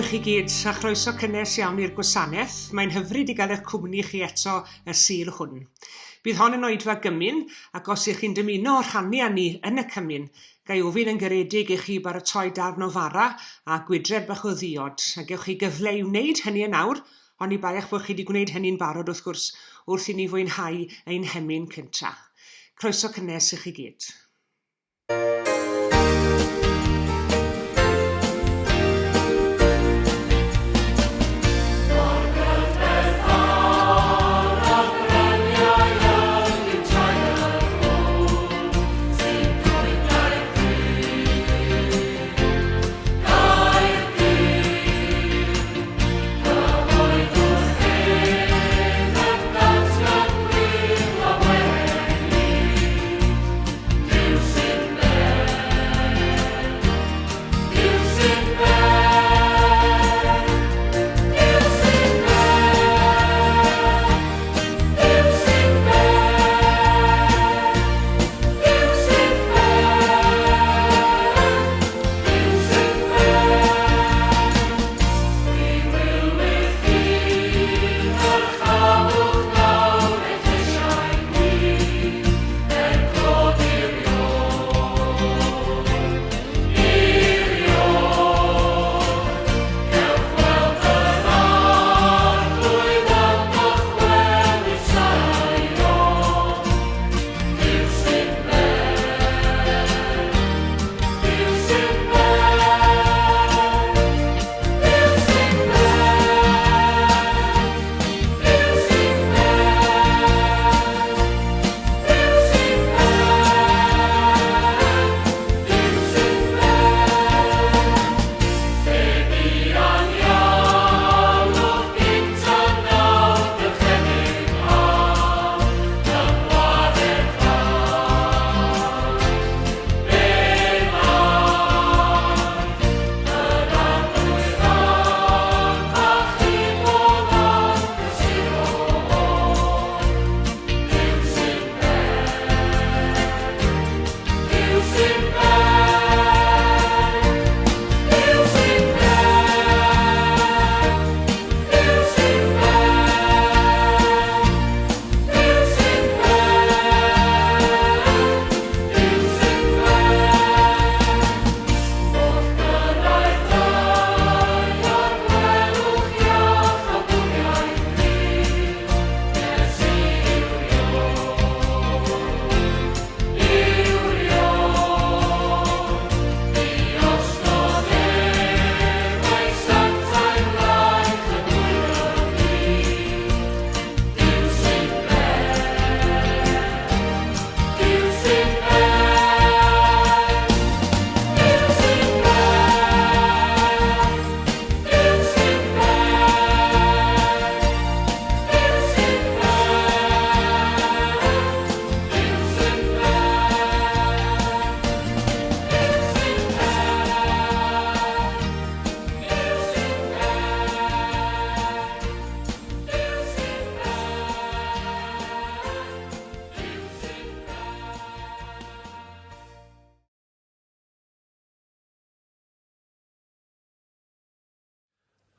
chi gyd a chroeso cynnes iawn i'r gwasanaeth. Mae'n hyfryd i gael eich cwmni chi eto y sil hwn. Bydd hon yn oedfa gymyn, ac os ych chi'n dymuno o rhannu â ni yn y cymyn, gai ofyn yn garedig i chi baratoi darn o fara a gwydred bach o ddiod, a gewch chi gyfle i wneud hynny yn awr, ond i bai eich bod chi wedi gwneud hynny'n barod wrth gwrs wrth i ni fwynhau ein hemyn cyntaf. Croeso cynnes i chi gyd.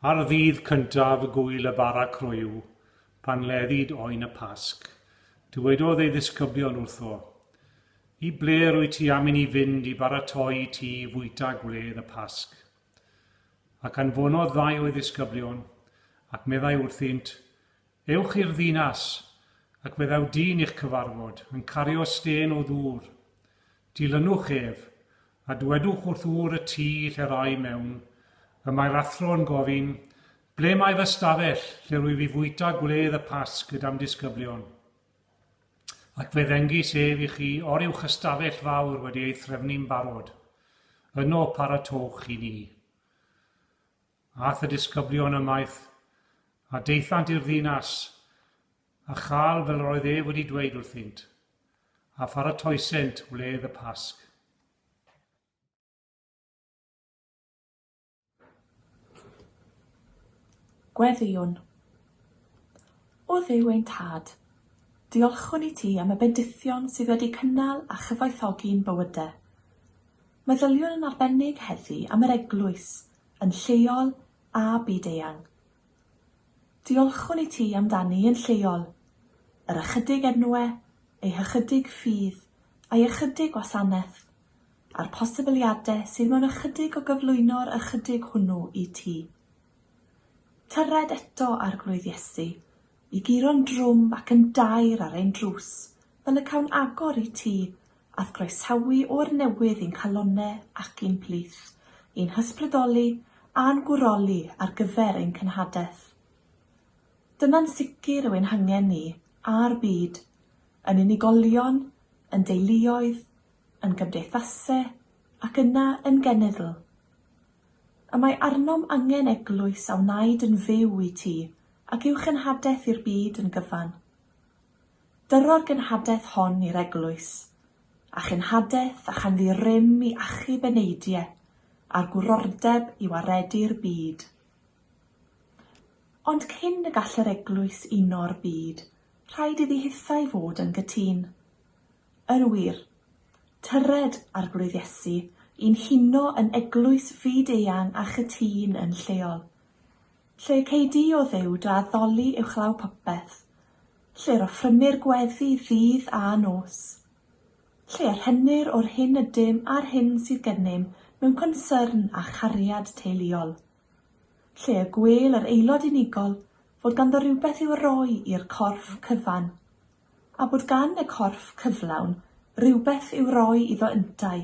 Ar ddydd cyntaf y gwyl y bara croew, pan leddid oen y Pasg, dywedodd ei ddisgyblion wrtho, I ble rwy ti am i ni fynd i baratoi ti fwyta gwledd y Pasg. Ac anfonodd ddau o'i ddisgyblion, ac meddai wrthynt, ewch i'r ddinas, ac fyddaw dyn i'ch cyfarfod, yn cario stên o ddŵr. Dilynwch ef, a dwedwch wrth ŵr y tŷ lle rai mewn, y mae'r athro'n gofyn, ble mae fy stafell lle rwy fi fwyta gwledd y Pasg gyda'm disgyblion. Ac fe ddengis ef i chi oriwch y stafell fawr wedi ei threfnu'n barod. Yno paratoch I ni. Ath y disgyblion ymaith, a deithant i'r ddinas, a chael fel roedd ef wedi dweud wrthynt, a pharatoesent wledd y Pasg. Gweddïwn. O Dduw ein tad, diolchwn I ti am y bendithion sydd wedi cynnal a chyfoethogi'n bywydau. Meddyliwn yn arbennig heddi am yr eglwys, yn lleol a byd-eang. Diolchwn i ti amdani yn lleol, yr ychydig enwau, eu hychydig ffydd a'i ychydig wasanaeth, a'r posibiliadau sydd mewn ychydig o gyflwyno'r ychydig hwnnw i ti. Tyred eto ar glwydd Iesu, i guro'n drwm ac yn dair ar ein drws, fel y cawn agor i ti, ath groesawu o'r newydd i'n calonnau ac i'n plith, i'n hysbrydoli a'n gwroli ar gyfer ein cynhadaeth. Dyna'n sicr yw ein hangen ni a'r byd, yn unigolion, yn deuluoedd, yn gymdeithasau ac yna yn genedl. Y mae arnom angen eglwys a wnaed yn fyw i ti ac i'w chynhadaeth i'r byd yn gyfan. Dyro'r gynhadaeth hon i'r eglwys, a chynhadaeth a chanddi rym i achub eneidiau a'r gwrordeb i waredu'r byd. Ond cyn y gall yr eglwys uno'r byd, rhaid iddi hithau fod yn gytun. Yn wir, tyred ar glwydd Iesu i'n huno yn eglwys fyd-eang a chytun yn lleol, lle ceidi o Dduw dy addoli uwchlaw popeth, lle'r offrymir gweddi ddydd a nos, lle rhennir o'r hyn ydym a'r hyn sydd gennym mewn concern a chariad teuluol, lle y gwel yr aelod unigol fod ganddo rhywbeth i'w roi i'r corff cyfan, a bod gan y corff cyflawn rhywbeth i'w roi iddo yntau,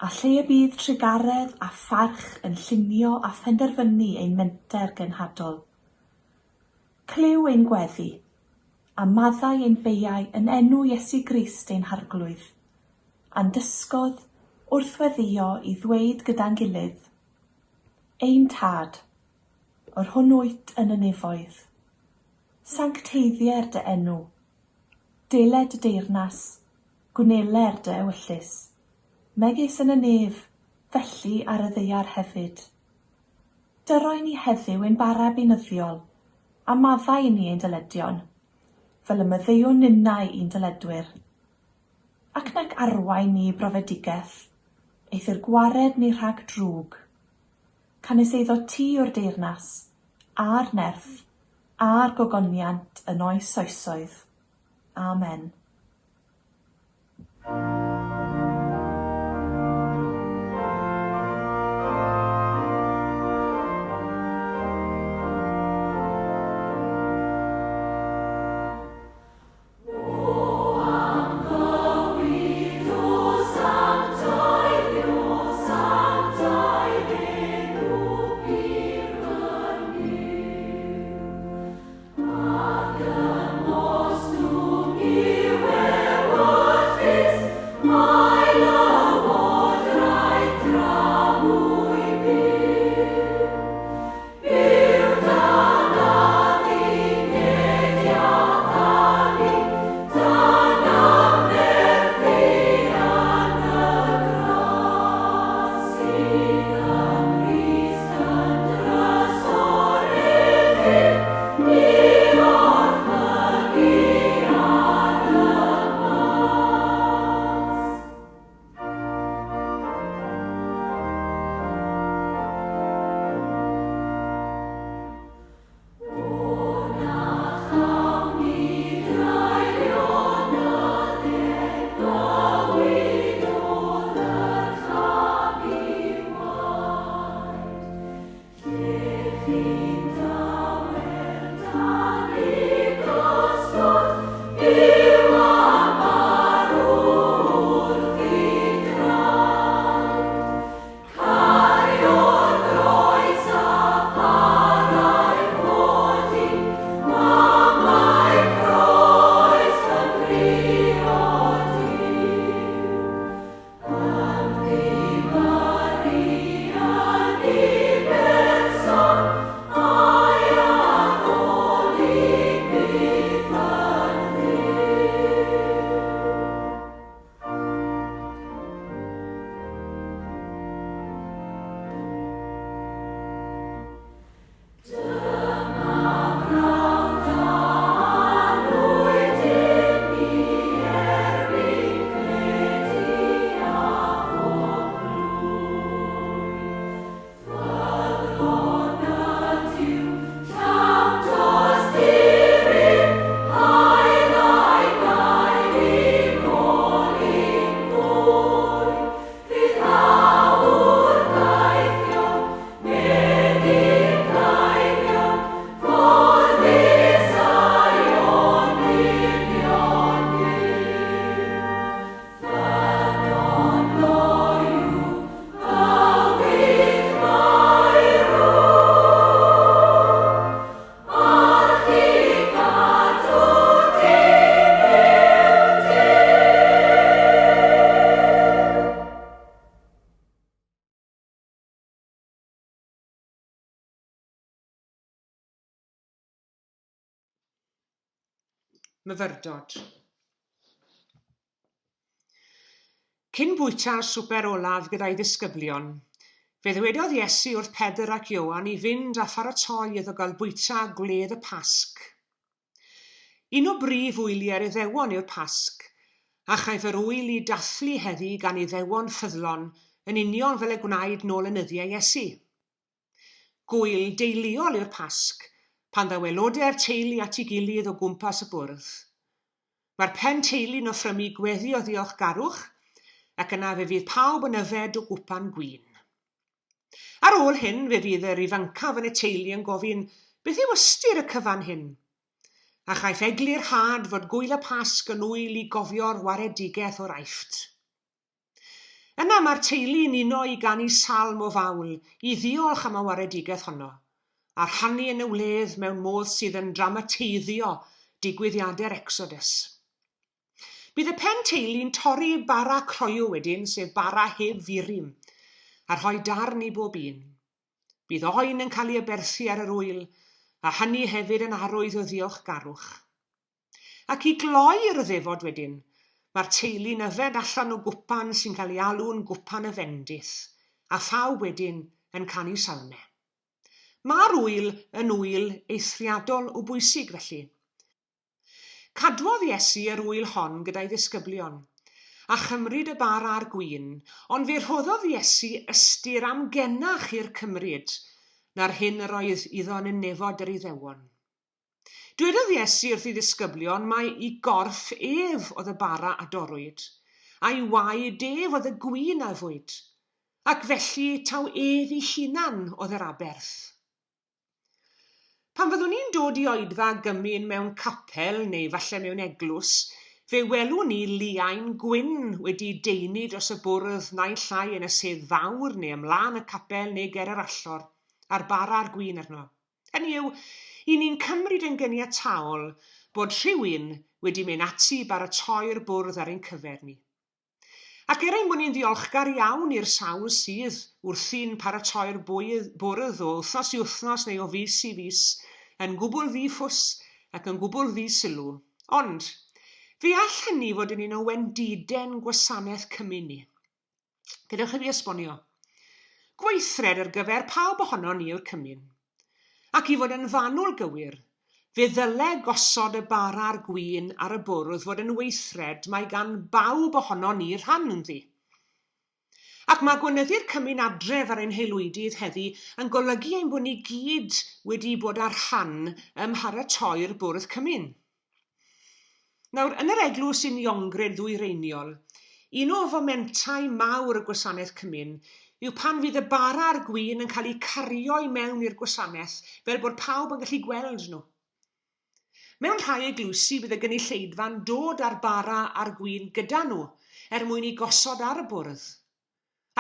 a lle y bydd trigaredd a pharch yn llunio a phenderfynu ein menter genhadol. Cliw ein gweddi, a maddau ein beiau yn enw Iesu Grist ein harglwydd, a'n dysgodd wrthweddio i ddweud gyda'n gilydd, ein tad, o'r hwn wyt yn y nefoedd, sancteiddier dy enw, deled deyrnas, gwneler dy ewyllus, megis yn y nef, felly ar y ddeiar hefyd. Dyroi ni heddiw ein bara beunyddiol, a maddau ni ein dyledion, fel y myddeuwn ninnau i'n dyledwyr. Ac nac arwain ni brofedigaeth, eithir gwared ni rhag drwg. Canis eiddo ti o'r deyrnas, a'r nerth, a'r gogoniant yn oes oesoedd. Amen. Myfyrdod. Cyn bwyta'r swper olaf gyda'i ddisgyblion, fe ddwedodd Iesu wrth Pedr ac Ioan i fynd a pharatoi iddo gael bwyta gwledd y Pasg. Un o brif wyliau'r Iddewon yw'r Pasg, a chaiff yr wyl i dathlu heddi gan Iddewon ffyddlon yn union fel y gwnaed nôl y nyddiau Iesu. Gwyl deuluol yw'r Pasg, pan ddawelodau'r teulu at ei gilydd o gwmpas y bwrdd. Mae'r pen teulu'n offrymu gweddi o ddiolchgarwch, ac yna fe fydd pawb yn yfed o gwpan gwyn. Ar ôl hyn, fe fydd yr ifancaf yn y teulu yn gofyn, beth yw ystyr y cyfan hyn? A chaiff eglur had fod gwyl y Pasg yn wyl i gofio'r waredigaeth o'r Aifft. Yna mae'r teulu'n uno i ganu salm o fawl i ddiolch am y waredigaeth honno, a rhannu yn y wledd mewn modd sydd yn dramateiddio digwyddiadau'r Exodus. Bydd y pen teulu'n torri bara croew wedyn, sef bara heb furim, a rhoi darn i bob un. Bydd oen yn cael ei aberthu ar yr wyl, a hynny hefyd yn arwydd o ddiolchgarwch. Ac i gloi'r ddefod wedyn, mae'r teulu'n yfed allan o gwpan sy'n cael ei alw'n gwpan y fendith, a phawb wedyn yn canu salmau. Mae'r wyl yn wyl eithriadol o bwysig felly. Cadwodd Iesu yr wyl hon gyda'i ddisgyblion, a chymryd y bara a'r gwyn, ond fe rhoddodd Iesu ystyr am genach i'r cymryd, na'r hyn yr oedd iddo'n yn nefod yr Iddewon. Dwedodd Iesu wrth ei ddisgyblion mai i gorff ef oedd y bara a dorwyd, a'i waed ef oedd y gwyn a fwyd, ac felly taw ef ei hunan oedd yr aberth. Pan fyddwn ni'n dod i oedfa gymyn mewn capel neu falle mewn eglwys, fe welwn ni liain gwyn wedi deunu dros y bwrdd naill llai yn y sedd fawr neu ymlaen y capel neu ger yr allor, a'r bara a'r gwyn arno. Hynny yw, i ni'n cymryd yn gyniataol bod rhywun wedi mynd ati baratoi'r bwrdd ar ein cyfer ni. Ac ein bod ni'n ddiolchgar iawn i'r sawl sydd wrthi'n paratoi'r bwrdd o wythnos i wythnos neu o fis i fis, yn gwbl ddiffws ac yn gwbl ddisylw. Ond, fe all hynny fod yn un o wendiden gwasanaeth cymyn ni. Gadewch i fi esbonio. Gweithred ar gyfer pawb ohono ni yw'r cymyn. Ac i fod yn fanwl gywir, fe ddyle gosod y bara a'r gwyn ar y bwrdd fod yn weithred mae gan bawb ohono ni rhan ynddi. Ac mae gwenyddu'r cymyn adref ar ein heilwydydd heddi yn golygu ein bod ni gyd wedi bod ar rhan ym mharatoi'r bwrdd cymyn. Nawr, yn yr eglwys sy'n Iongred ddwyreiniol, un o fomentau mawr y gwasanaeth cymyn yw pan fydd y bara a'r gwyn yn cael eu cario i mewn i'r gwasanaeth fel bod pawb yn gallu gweld nhw. Mewn rhai eglwysi bydd y gynulleidfa'n dod â'r bara a'r gwyn gyda nhw mwyn i gosod ar y bwrdd.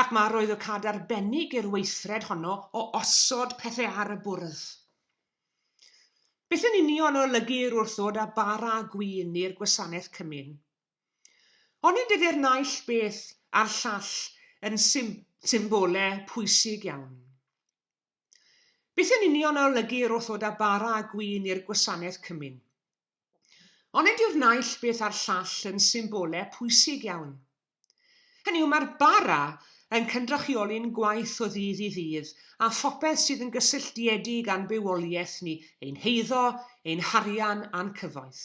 Ac mae roedd o cad arbennig i'r weithred honno o osod pethau ar y bwrdd. Beth yn union o olygu'r wrth ddod â bara a gwyn i'r gwasanaeth cymyn? Onid ydy'r naill beth a'r llall yn symbolau pwysig iawn? Beth yn union o olygu'r wrth ddod â bara a gwyn i'r gwasanaeth cymyn? Onid yw'r naill beth a'r llall yn symbolau pwysig iawn? Hynny yw, mae'r bara yn cynrychioli'n gwaith o ddydd i ddydd a phopeth sydd yn gysylltiedig â'n bywoliaeth ni, ein heiddo, ein harian a'n cyfoeth.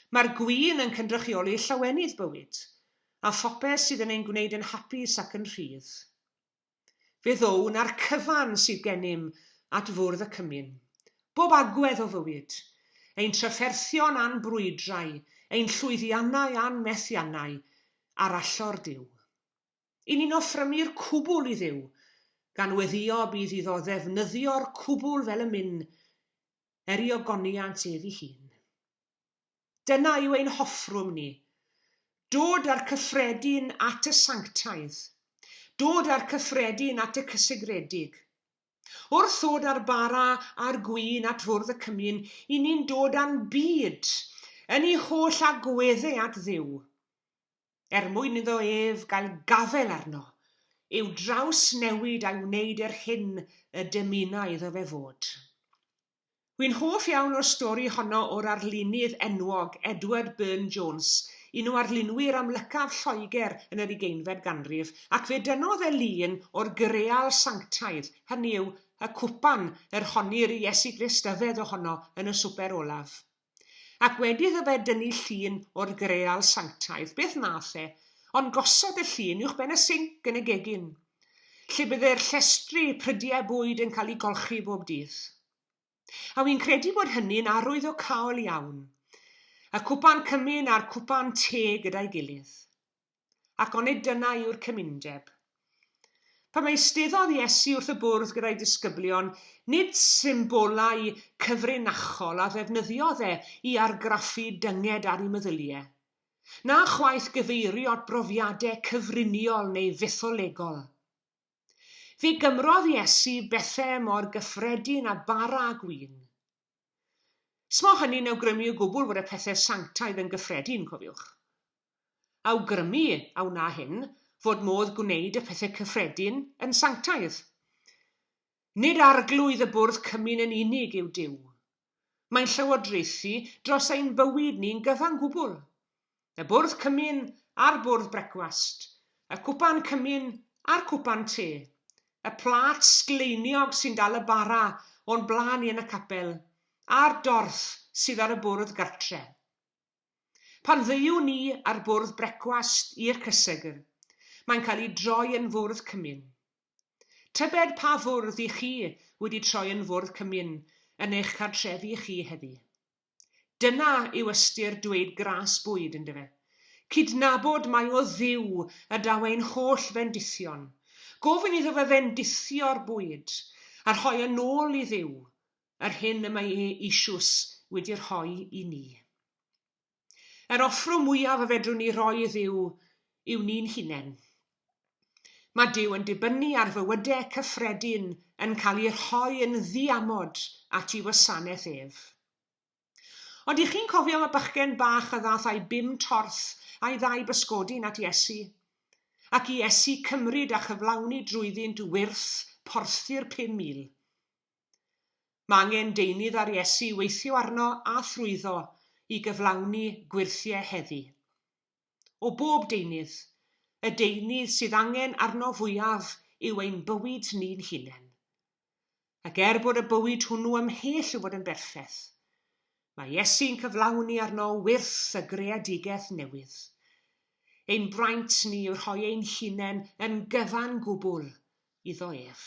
Mae'r gwyn yn cynrychioli llawenydd bywyd a phopeth sydd yn ein gwneud yn hapus ac yn rhydd. Fe ddown a'r cyfan sydd gennym at fwrdd y cymyn, bob agwedd o fywyd, ein trafferthion a'n brwydrau, ein llwyddiannau a'n methiannau, a'r allor Duw. I ni'n offrymu'r cwbl i Dduw, gan weddio bydd iddo ddefnyddio'r cwbl fel y myn, i ogoniant ef ei hun. Dyna yw ein hoffrwm ni, dod â'r cyffredin at y sanctaidd, dod â'r cyffredin at y cysegredig. Wrth ddod â'r bara a'r gwyn at fwrdd y cymyn, i ni'n dod â'n byd yn ei holl agweddau at Dduw. Mwyn iddo ef gael gafel arno, yw draws newid a wneud hyn y dymunai iddo fe fod. Wy'n hoff iawn o'r stori honno o'r arlunydd enwog Edward Burne-Jones, un o arlunwyr amlycaf Lloegr yn yr 20fed ganrif, ac fe dynnodd e lun o'r greal sanctaidd, hynny yw y cwpan yr honir i Iesu Grist yfed ohono yn y swper olaf. Ac wedi iddo fe dynnu llun o'r greal sanctaidd, beth nath e, ond gosod y llun uwch ben y sinc yn y gegin, lle bydde'r llestri prydiau bwyd yn cael ei golchi bob dydd. A wy'n credu bod hynny'n arwydd o cael iawn. Y cwpan cymun a'r cwpan te gyda'i gilydd. Ac onid dyna yw'r cymundeb. Pan mae eisteddodd Iesu wrth y bwrdd gyda'i disgyblion, nid symbolau cyfrinachol a ddefnyddiodd e i argraffu dynged ar ei meddyliau. Na chwaith gyfeirio at brofiadau cyfriniol neu fetholegol. Fe gymrodd Iesu bethau mor gyffredin a bara a gwyn. Smo hynny'n awgrymu o gwbl fod y pethau sanctaidd yn gyffredin, cofiwch. Awgrymu a wna hyn fod modd gwneud y pethau cyffredin yn sanctaidd. Nid arglwydd y bwrdd cymun yn unig yw Duw. Mae'n llywodraethu dros ein bywyd ni'n gyfan gwbl. Y bwrdd cymun a'r bwrdd brecwast, y cwpan cymun a'r cwpan te, y plat sgleiniog sy'n dal y bara o'n blaen i yn y capel, a'r dorth sydd ar y bwrdd gartre. Pan ddew ni ar bwrdd brecwast i'r cysegr, mae'n cael ei droi yn fwrdd cymun. Tybed pa fwrdd i chi wedi troi yn fwrdd cymun yn eich cartrefi chi heddi. Dyna yw ystyr dweud gras bwyd ynddo fe. Cydnabod mai o Dduw y daw ein holl fendithion. Gofyn iddo fe fendithio'r bwyd, a rhoi yn ôl i Dduw, yr hyn y mae Isiws wedi'i rhoi i ni. Yr offrw mwyaf y fedrwn ni roi i Dduw yw ni'n hunain. Mae Duw yn dibynnu ar fywydau cyffredin yn cael ei rhoi yn ddiamod at ei wasanaeth ef. Ond i chi'n cofio y bachgen bach a ddath a'i 5 torth a'i 2 bysgodyn at Iesu, ac i Iesu cymryd a chyflawni drwyddynt wyrth porthi'r 5,000. Mae angen deunydd ar Iesu weithio arno a thrwyddo i gyflawni gwirthiau heddi. O bob deunydd, y deunydd sydd angen arno fwyaf yw ein bywyd ni'n hunain. Ac bod y bywyd hwnnw ymhell o fod yn berffeth, mae Iesu'n cyflawni arno wyrth y greadigaeth newydd. Ein braint ni yw rhoi ein hunain yn gyfan gwbl iddo ef.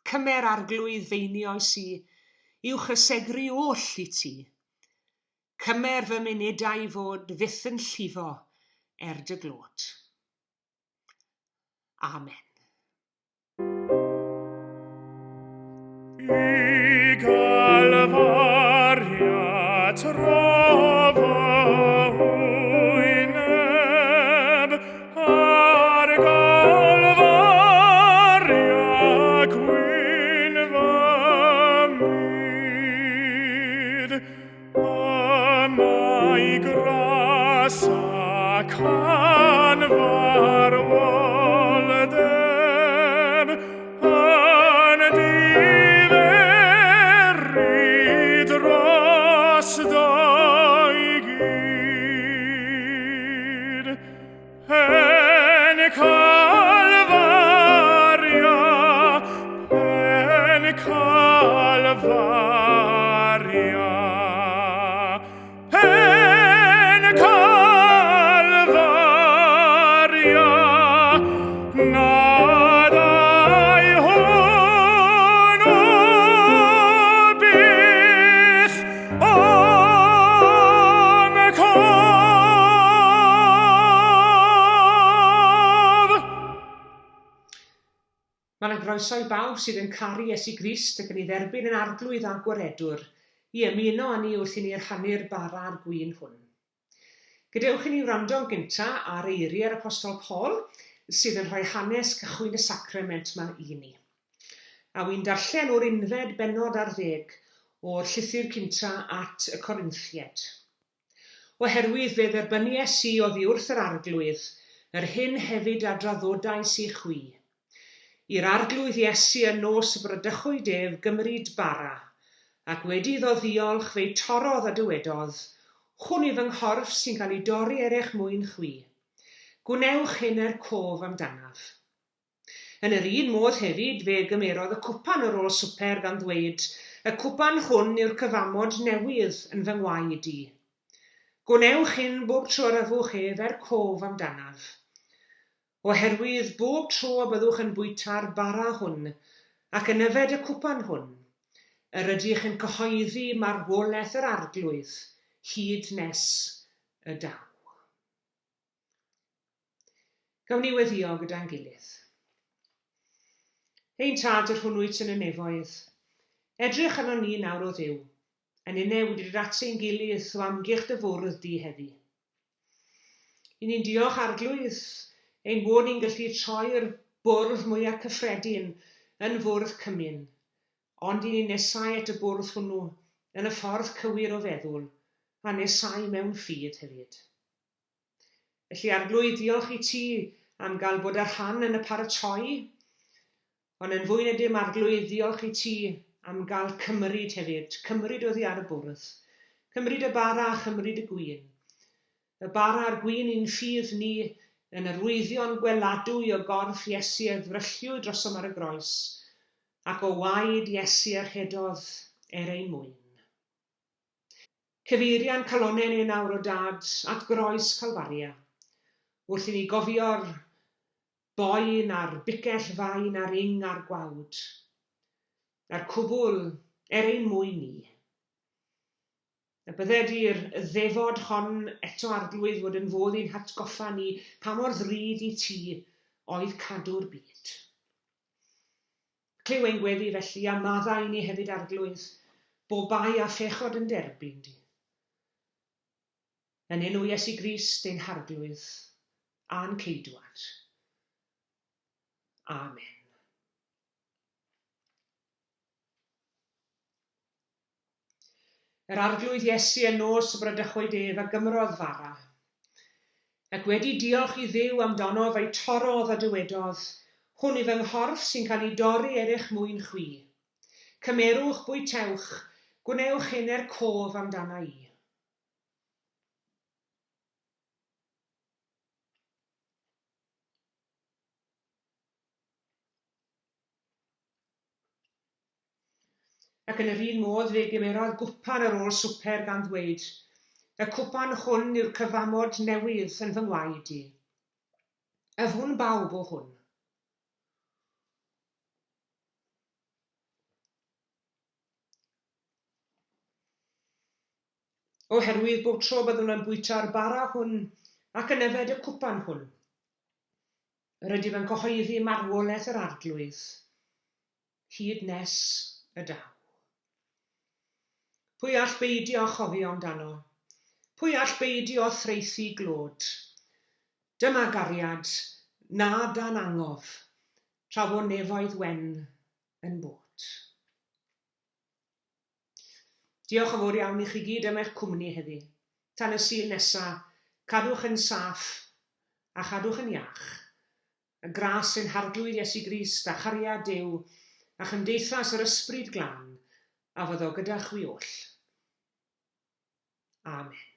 Cymer arglwydd feinios i yw chysegru oll i ti. Cymer fy munedau fod fyth yn llifo dy glod. Amen. I galfariad rofa wyneb, ar galfariad gwyn fy myd, amai gras ac anfarwoldeb, yn diferu dros doi gyd. Pen Calvaria, pen Calvaria, pen Calvaria, nadau hwn o byth o'm cof. Mae yna groeso i bawb sydd yn caru Iesu Grist ac yn ei dderbyn yn arglwydd a gwaredwr i ymuno â ni wrth i ni rhannu'r bara'r gwyn hwn. Gadewch i ni wrando'n gyntaf ar eiriau'r Apostol Paul sydd yn rhoi hanes cychwyn y sacrament yma i ni. A wy'n darllen o'r 11 bennod ar 10 o'r llythyr cyntaf at y Corinthied. Oherwydd fe dderbyniais i oddi wrth yr arglwydd, yr hyn hefyd a draddodais i chwi. I'r arglwydd Iesu yn nos y brydychwyd ef gymryd bara, ac wedi iddo ddiolch fe'i torodd a dywedodd, hwn yw fy nghorff sy'n cael ei dorri er eich mwyn chwi. Gwnewch hyn cof amdanaf. Yn yr un modd hefyd fe gymerodd y cwpan ar ôl swper gan ddweud, y cwpan hwn yw'r cyfamod newydd yn fy ngwaed i. Gwnewch hyn bob tro ar yfwch ef cof amdanaf. Oherwydd bob tro byddwch yn bwyta'r bara hwn ac yn yfed y cwpan hwn, yr ydych yn cyhoeddi marwolaeth yr arglwydd hyd nes y daw. Gawn ni weddio gyda'n gilydd. Ein tad yr hwnnwyd yn y nefoedd, edrych arno ni nawr o Dduw, yn unne wedi dod at ein gilydd o amgylch dy fwrdd di heddi. I ni'n diolch arglwydd ein bod ni'n gallu troi'r bwrdd mwyaf cyffredin yn fwrdd cymyn, ond i ni'n nesau at y bwrdd hwnnw yn y ffordd cywir o feddwl, a nesau mewn ffydd hefyd. Felly arglwydd diolch i ti am gael bod ar rhan yn y paratoi, ond yn fwy na dim arglwydd diolch i ti am gael cymryd hefyd, cymryd oddi ar y bwrdd, cymryd y bara a chymryd y gwyn. Y bara a'r gwyn i'n ffydd ni yn arwyddion gweladwy o gorff Iesu a ddryllliwyd drosom ar y groes, ac o waed Iesu a rhedodd ein mwyn. Cyfeirian calonen ein nawr o dad at groes Calfaria, wrth i ni gofio'r boen a'r bicell fain a'r ing a'r gwawd, a'r cwbl ein mwyn ni. Y bydde di'r ddefod hon eto arglwydd fod yn fodd i'n hatgoffa ni pa mor ddrud i ti oedd cadw'r byd. Clyw ein gweddi felly a maddau ni hefyd arglwydd, bo bai a phechod yn derbyn di. Yn enw Iesu Grist ein harglwydd a'n ceidwad. Amen. Yr arglwydd Iesu yn nos y Brydychwyd ef a gymrodd fara, ac wedi diolch i Dduw amdano fe'i torodd a dywedodd, hwn yw fy nghorff sy'n cael ei dorri er eich mwyn chwi. Cymerwch, bwytewch, gwnewch hyn cof amdana i. Ac yn yr un modd fe gymerodd gwpan ar ôl swper gan ddweud, y cwpan hwn yw'r cyfamod newydd yn fy ngwaed i. Yfwn bawb o hwn. Oherwydd bob tro byddwn yn bwyta'r bara hwn ac yn yfed y cwpan hwn, yr ydym yn cyhoeddi marwolaeth yr arglwydd hyd nes y daw. Pwy all beidio a chofio amdano? Pwy all beidio a threithi glod? Dyma gariad, na dan angof, tra fo nefoedd wen yn bod. Diolch yn fawr iawn i chi gyd am eich cwmni heddi. Tan y Sul nesaf, cadwch yn saff a chadwch yn iach. Y gras ein harglwydd Iesu Grist a chariad Duw a chymdeithas yr ysbryd glân a fyddo gyda chwi oll. Amen.